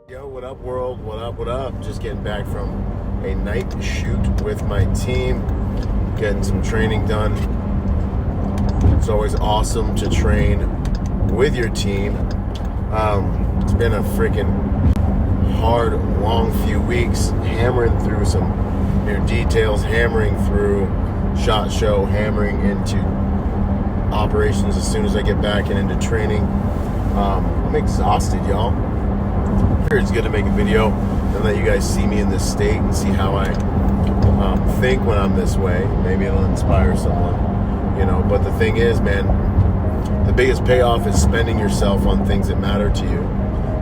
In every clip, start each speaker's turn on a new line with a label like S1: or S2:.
S1: Yo, what up, world? What up, what up? Just getting back from a night shoot with my team, getting some training done. It's always awesome to train with your team. It's been a freaking hard, long few weeks, hammering through some new details, hammering through SHOT Show, hammering into operations as soon as I get back and into training. I'm exhausted, y'all. It's good to make a video and let you guys see me in this state and see how I think when I'm this way. Maybe it'll inspire someone, but the thing is, man, the biggest payoff is spending yourself on things that matter to you,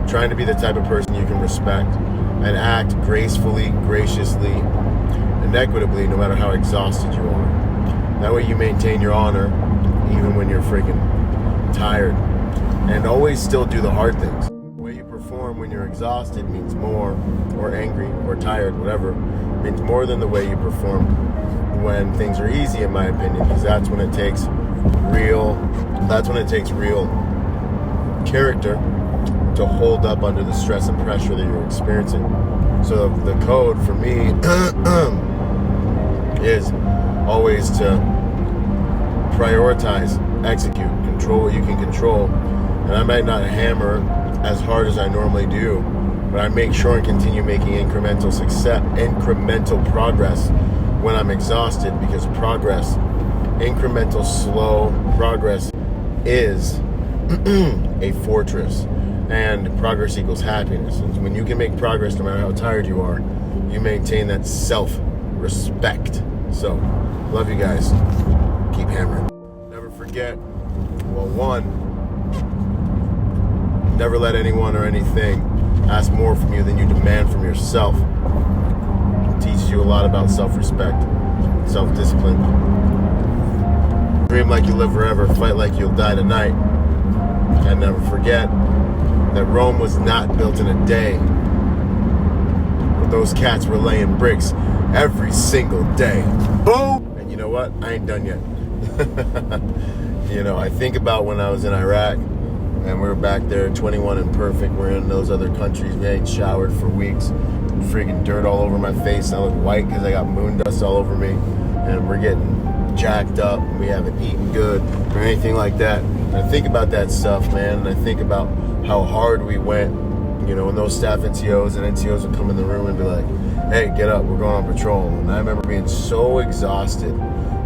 S1: trying to be the type of person you can respect and act gracefully, graciously, and equitably, no matter how exhausted you are. That way you maintain your honor even when you're freaking tired, and always still do the hard things. When you're exhausted means more, or angry, or tired, whatever, means more than the way you perform when things are easy, in my opinion, because that's when it takes real character to hold up under the stress and pressure that you're experiencing. So the code for me is always to prioritize, execute, control what you can control. And I might not hammer as hard as I normally do, but I make sure and continue making incremental progress when I'm exhausted, because incremental slow progress is a fortress, and progress equals happiness. And when you can make progress no matter how tired you are, you maintain that self-respect. So, love you guys. Keep hammering. Never forget, never let anyone or anything ask more from you than you demand from yourself. It teaches you a lot about self-respect, self-discipline. Dream like you live forever, fight like you'll die tonight. And never forget that Rome was not built in a day, but those cats were laying bricks every single day. Boom! And you know what? I ain't done yet. I think about when I was in Iraq, and we were back there, 21 and perfect. We're in those other countries. We ain't showered for weeks. Freaking dirt all over my face. I look white because I got moon dust all over me. And we're getting jacked up. We haven't eaten good or anything like that. And I think about that stuff, man. And I think about how hard we went. When those staff NCOs and NCOs would come in the room and be like, hey, get up, we're going on patrol. And I remember being so exhausted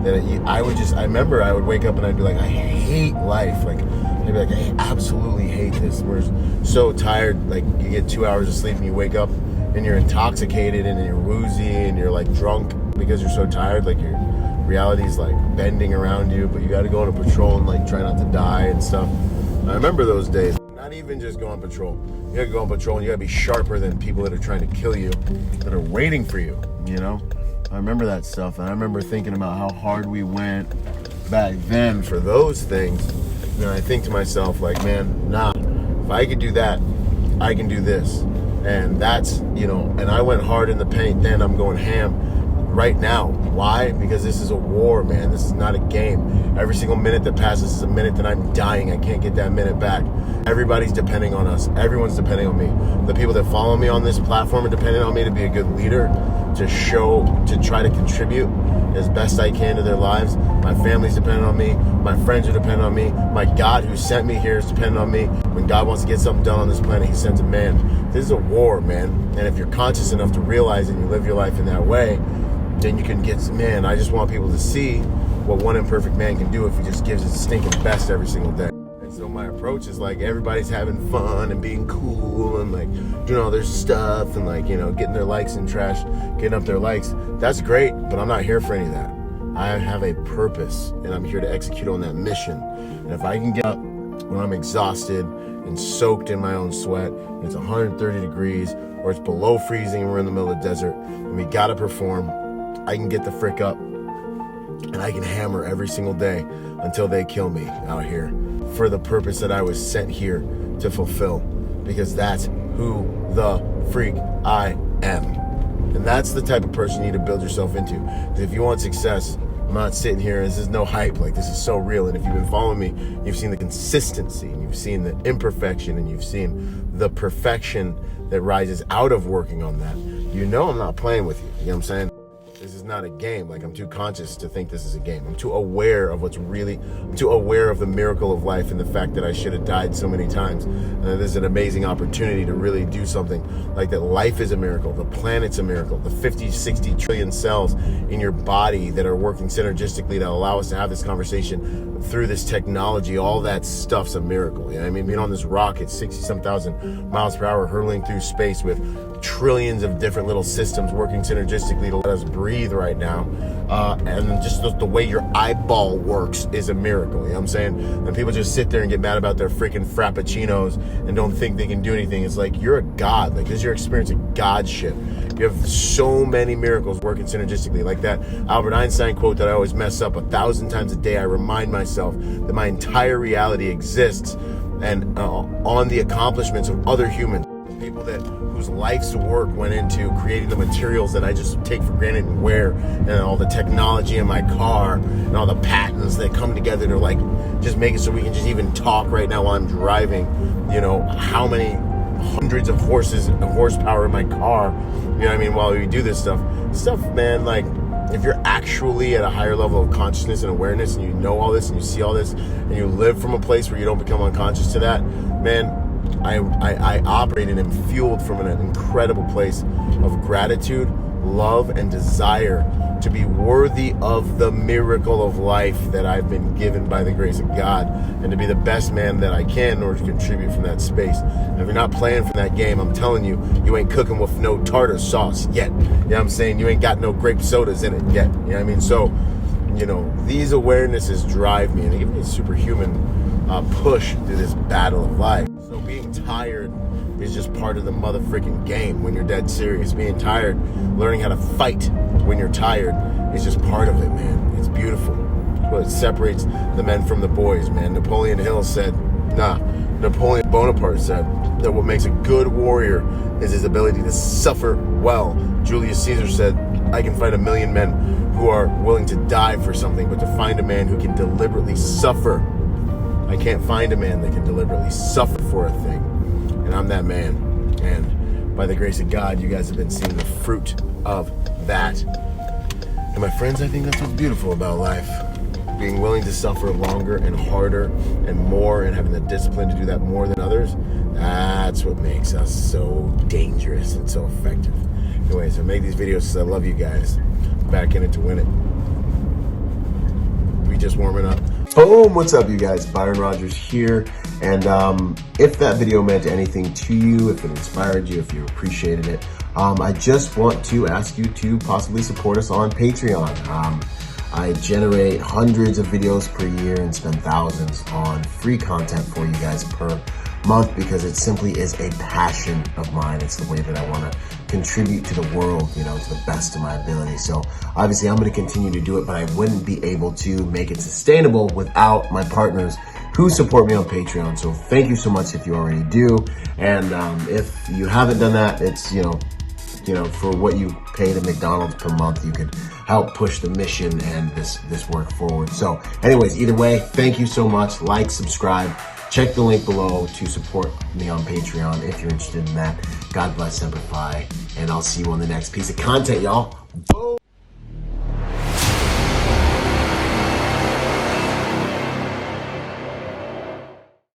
S1: that I remember I would wake up and I'd be like, I hate life. I'd be like, I absolutely hate this. We're so tired. Like, you get 2 hours of sleep and you wake up and you're intoxicated and you're woozy and you're like drunk because you're so tired. Like, your reality's like bending around you, but you got to go on a patrol and like try not to die and stuff. I remember those days. Not even just go on patrol. You got to go on patrol and you got to be sharper than people that are trying to kill you, that are waiting for you, I remember that stuff, and I remember thinking about how hard we went back then for those things. And I think to myself, like, man, nah, if I could do that, I can do this. And that's, and I went hard in the paint then. I'm going ham right now. Why? Because this is a war, man. This is not a game. Every single minute that passes is a minute that I'm dying. I can't get that minute back. Everybody's depending on us. Everyone's depending on me. The people that follow me on this platform are depending on me to be a good leader, to try to contribute as best I can to their lives. My family's dependent on me. My friends are dependent on me. My God who sent me here is dependent on me. When God wants to get something done on this planet, he sends a man. This is a war, man. And if you're conscious enough to realize and you live your life in that way, then you can I just want people to see what one imperfect man can do if he just gives his stinking best every single day. And so my approach is like, everybody's having fun and being cool and like doing all their stuff and like, getting their likes and trash, getting up their likes. That's great, but I'm not here for any of that. I have a purpose and I'm here to execute on that mission. And if I can get up when I'm exhausted and soaked in my own sweat, and it's 130 degrees or it's below freezing and we're in the middle of the desert and we gotta perform, I can get the frick up and I can hammer every single day until they kill me out here for the purpose that I was sent here to fulfill, because that's who the freak I am. And that's the type of person you need to build yourself into. Because if you want success, I'm not sitting here, this is no hype, like this is so real. And if you've been following me, you've seen the consistency, and you've seen the imperfection, and you've seen the perfection that rises out of working on that. You know I'm not playing with you, you know what I'm saying? This is not a game. Like, I'm too conscious to think this is a game. I'm too aware of I'm too aware of the miracle of life and the fact that I should have died so many times. And that there's an amazing opportunity to really do something like that. Life is a miracle. The planet's a miracle. The 50, 60 trillion cells in your body that are working synergistically to allow us to have this conversation through this technology, all that stuff's a miracle. You know what I mean? Being on this rocket, 60-some thousand miles per hour, hurtling through space with trillions of different little systems working synergistically to let us breathe right now. And just the way your eyeball works is a miracle, you know what I'm saying? And people just sit there and get mad about their freaking frappuccinos and don't think they can do anything. It's like, you're a god. Like, this is your experience of godship. You have so many miracles working synergistically. Like that Albert Einstein quote that I always mess up 1,000 times a day. I remind myself that my entire reality exists and on the accomplishments of other humans. People whose life's work went into creating the materials that I just take for granted and wear, and all the technology in my car, and all the patents that come together to like just make it so we can just even talk right now while I'm driving. You know, how many hundreds of horsepower in my car, you know what I mean, while we do this stuff, man, like, if you're actually at a higher level of consciousness and awareness, and you know all this and you see all this and you live from a place where you don't become unconscious to that, man, I operate and am fueled from an incredible place of gratitude, love, and desire to be worthy of the miracle of life that I've been given by the grace of God, and to be the best man that I can in order to contribute from that space. And if you're not playing from that game, I'm telling you, you ain't cooking with no tartar sauce yet. You know what I'm saying? You ain't got no grape sodas in it yet. You know what I mean? So, you know, these awarenesses drive me, and they give me a superhuman push through this battle of life. So being tired is just part of the motherfucking game when you're dead serious. Being tired, learning how to fight when you're tired is just part of it, man. It's beautiful. What separates the men from the boys, man. Napoleon Bonaparte said that what makes a good warrior is his ability to suffer well. Julius Caesar said, I can find 1 million men who are willing to die for something, but to find a man who can deliberately suffer, I can't find a man that can deliberately suffer for a thing. And I'm that man. And by the grace of God, you guys have been seeing the fruit of that. And my friends, I think that's what's beautiful about life. Being willing to suffer longer and harder and more, and having the discipline to do that more than others, that's what makes us so dangerous and so effective. Anyways, I make these videos because I love you guys. I'm back in it to win it. We just warming up. Boom! What's up, you guys? Byron Rodgers here. And if that video meant anything to you, if it inspired you, if you appreciated it, I just want to ask you to possibly support us on Patreon. I generate hundreds of videos per year and spend thousands on free content for you guys per month, because it simply is a passion of mine. It's the way that I want to contribute to the world, you know, to the best of my ability. So obviously I'm going to continue to do it, but I wouldn't be able to make it sustainable without my partners who support me on Patreon. So thank you so much if you already do. And if you haven't done that, it's, you know, for what you pay to McDonald's per month, you could help push the mission and this work forward. So anyways, either way, thank you so much. Like, subscribe, check the link below to support me on Patreon if you're interested in that. God bless, Semper Fi, and I'll see you on the next piece of content, y'all. Boom.